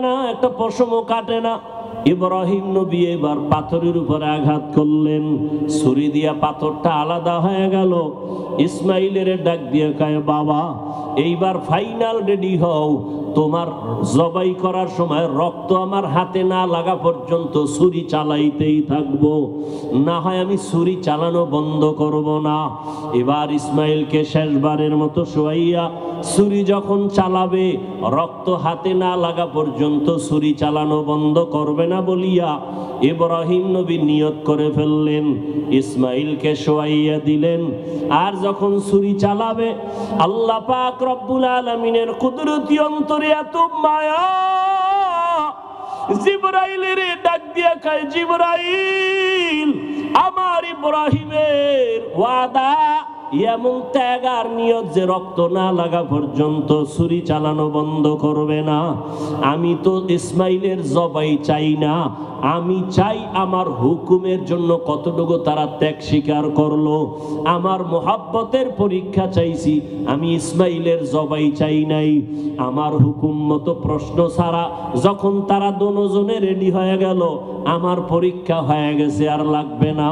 না, একটা পশমও কাটে না। ইব্রাহিম নবী এবার পাথরের উপরে আঘাত করলেন, ছুরি দিয়া পাথরটা আলাদা হয়ে গেল। ইসমাইলের ডাক দিয়ে কয়, বাবা এইবার ফাইনাল রেডি হও, তোমার জবাই করার সময় রক্ত আমার হাতে না লাগা পর্যন্ত ছুরি চালাইতেই থাকবো, না হয় আমি ছুরি চালানো বন্ধ করব না। এবার ইসমাইলকে শেষবারের মতো শোয়াইয়া ছুরি যখন চালাবে, রক্ত হাতে না লাগা পর্যন্ত ছুরি চালানো বন্ধ করবে না বলিয়া ইব্রাহিম নবী নিয়ত করে ফেললেন। ইসমাইলকে শোয়াইয়া দিলেন, আর যখন ছুরি চালাবে, আল্লাহ পাক রব্বুল আলামিনের কুদরতি অন্তরে এত মায়া, জিবরাইলের ডাক দিয়া কয়, জিবরাইল, আমার ইব্রাহিমের ওয়াদা, এমন ত্যাগ আর নিয়ত যে রক্ত না লাগা পর্যন্ত ছুরি চালানো বন্ধ করবে না। আমি তো ইসমাইলের জবাই চাই না, আমি চাই আমার হুকুমের জন্য কতটুকু তারা ত্যাগ স্বীকার করলো। আমার মোহাব্বতের পরীক্ষা চাইছি, আমি ইসমাইলের জবাই চাই নাই। আমার হুকুম মতো প্রশ্ন ছাড়া যখন তারা দুজনে রেডি হয়ে গেল, আমার পরীক্ষা হয়ে গেছে, আর লাগবে না।